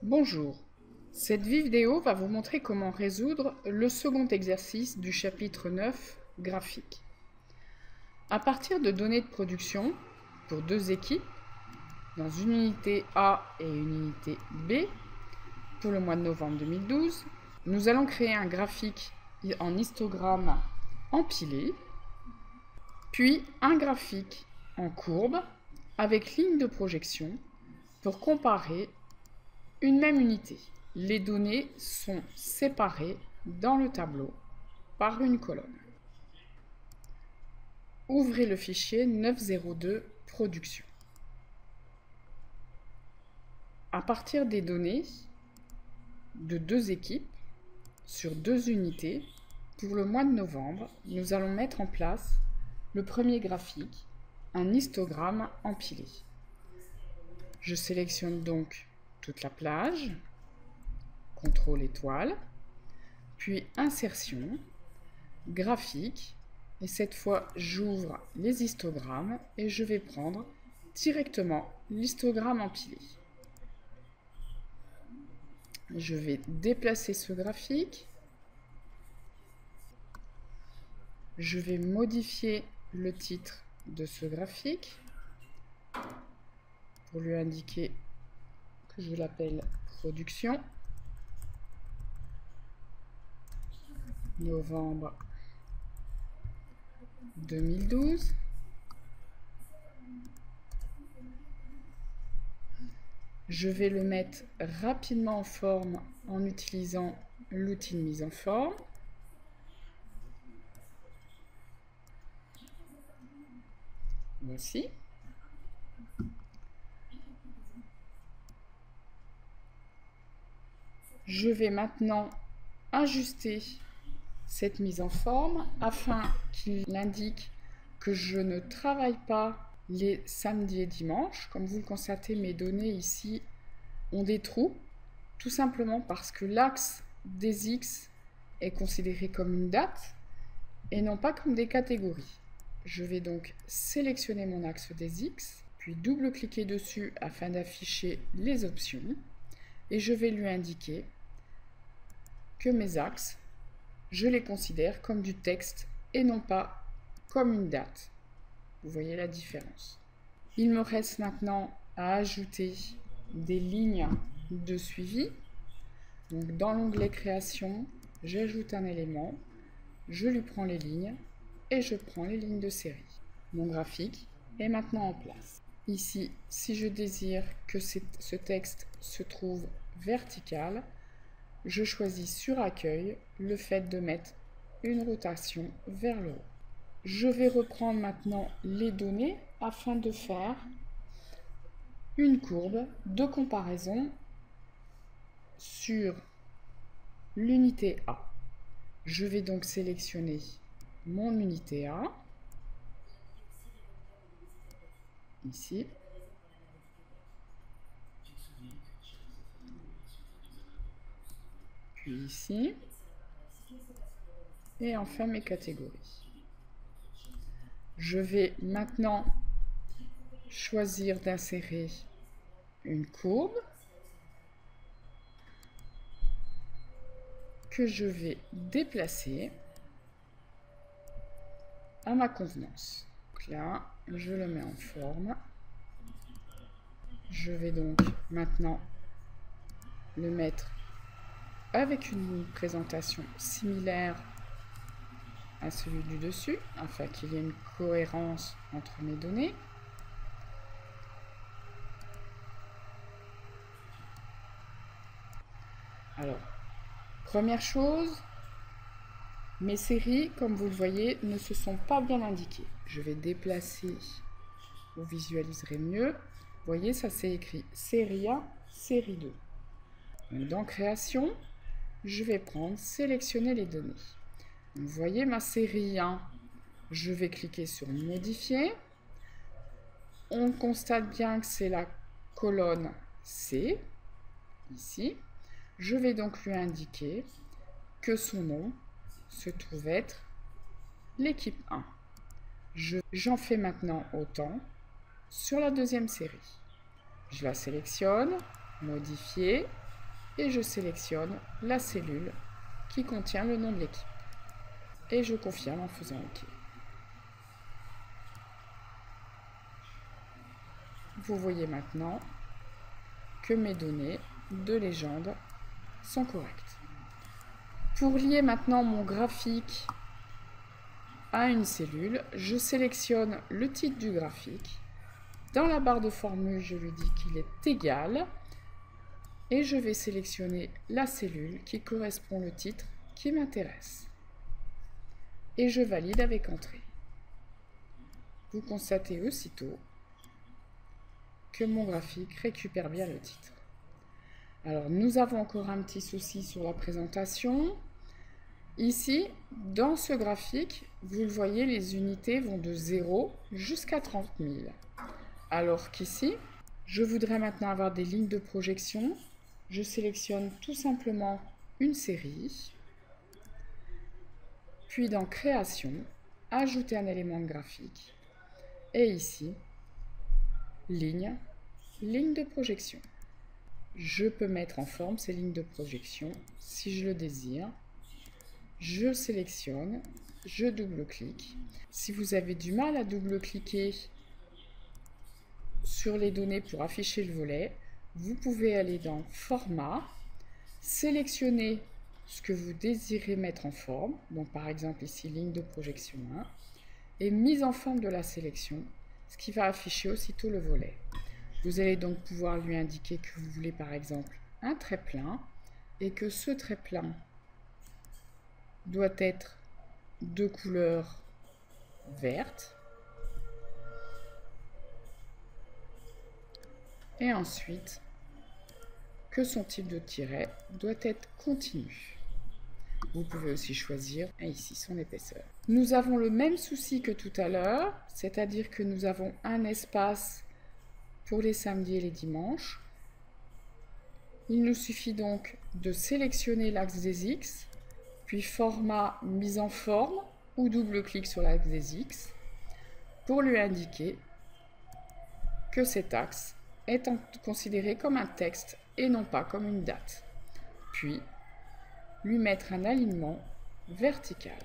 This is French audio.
Bonjour, cette vidéo va vous montrer comment résoudre le second exercice du chapitre 9, graphique. À partir de données de production pour deux équipes, dans une unité A et une unité B, pour le mois de novembre 2012, nous allons créer un graphique en histogramme empilé, puis un graphique en courbe avec ligne de projection pour comparer une même unité. Les données sont séparées dans le tableau par une colonne. Ouvrez le fichier 902 production. À partir des données de deux équipes sur deux unités, pour le mois de novembre, nous allons mettre en place le premier graphique, un histogramme empilé. Je sélectionne donc toute la plage, CTRL étoile, puis insertion, graphique, et cette fois j'ouvre les histogrammes et je vais prendre directement l'histogramme empilé. Je vais déplacer ce graphique, je vais modifier le titre de ce graphique pour lui indiquer que je l'appelle production, novembre 2012. Je vais le mettre rapidement en forme en utilisant l'outil de mise en forme. Voici. Je vais maintenant ajuster cette mise en forme afin qu'il indique que je ne travaille pas les samedis et dimanches. Comme vous le constatez, mes données ici ont des trous, tout simplement parce que l'axe des X est considéré comme une date et non pas comme des catégories. Je vais donc sélectionner mon axe des X, puis double-cliquer dessus afin d'afficher les options et je vais lui indiquer que mes axes, je les considère comme du texte et non pas comme une date. Vous voyez la différence. Il me reste maintenant à ajouter des lignes de suivi. Donc dans l'onglet création, j'ajoute un élément, je lui prends les lignes et je prends les lignes de série. Mon graphique est maintenant en place. Ici, si je désire que ce texte se trouve vertical, je choisis sur accueil le fait de mettre une rotation vers le haut. Je vais reprendre maintenant les données afin de faire une courbe de comparaison sur l'unité A. Je vais donc sélectionner mon unité A, ici. Puis ici, et enfin mes catégories. Je vais maintenant choisir d'insérer une courbe que je vais déplacer à ma convenance. Donc là, je le mets en forme. Je vais donc maintenant le mettre avec une présentation similaire à celui du dessus, afin qu'il y ait une cohérence entre mes données. Alors, première chose, mes séries, comme vous le voyez, ne se sont pas bien indiquées. Je vais déplacer, vous visualiserez mieux. Vous voyez, ça c'est écrit série 1, série 2. Donc, dans création, je vais prendre sélectionner les données. Vous voyez ma série 1, je vais cliquer sur modifier. On constate bien que c'est la colonne C, ici. Je vais donc lui indiquer que son nom se trouve être l'équipe 1. J'en fais maintenant autant sur la deuxième série. Je la sélectionne, modifier, et je sélectionne la cellule qui contient le nom de l'équipe. Et je confirme en faisant OK. Vous voyez maintenant que mes données de légende sont correctes. Pour lier maintenant mon graphique à une cellule, je sélectionne le titre du graphique. Dans la barre de formule, je lui dis qu'il est égal et je vais sélectionner la cellule qui correspond au titre qui m'intéresse. Et je valide avec Entrée. Vous constatez aussitôt que mon graphique récupère bien le titre. Alors, nous avons encore un petit souci sur la présentation. Ici, dans ce graphique, vous le voyez, les unités vont de 0 jusqu'à 30 000. Alors qu'ici, je voudrais maintenant avoir des lignes de projection. Je sélectionne tout simplement une série. Puis dans Création, ajouter un élément de graphique. Et ici, ligne de projection. Je peux mettre en forme ces lignes de projection si je le désire. Je sélectionne, je double-clique. Si vous avez du mal à double-cliquer sur les données pour afficher le volet, vous pouvez aller dans Format, sélectionner ce que vous désirez mettre en forme, donc par exemple ici ligne de projection 1, et mise en forme de la sélection, ce qui va afficher aussitôt le volet. Vous allez donc pouvoir lui indiquer que vous voulez par exemple un trait plein et que ce trait plein doit être de couleur verte. Et ensuite, que son type de tiret doit être continu. Vous pouvez aussi choisir ici son épaisseur. Nous avons le même souci que tout à l'heure, c'est-à-dire que nous avons un espace pour les samedis et les dimanches. Il nous suffit donc de sélectionner l'axe des X, puis format mise en forme ou double-clic sur l'axe des X pour lui indiquer que cet axe est considéré comme un texte et non pas comme une date. Puis, lui mettre un alignement vertical.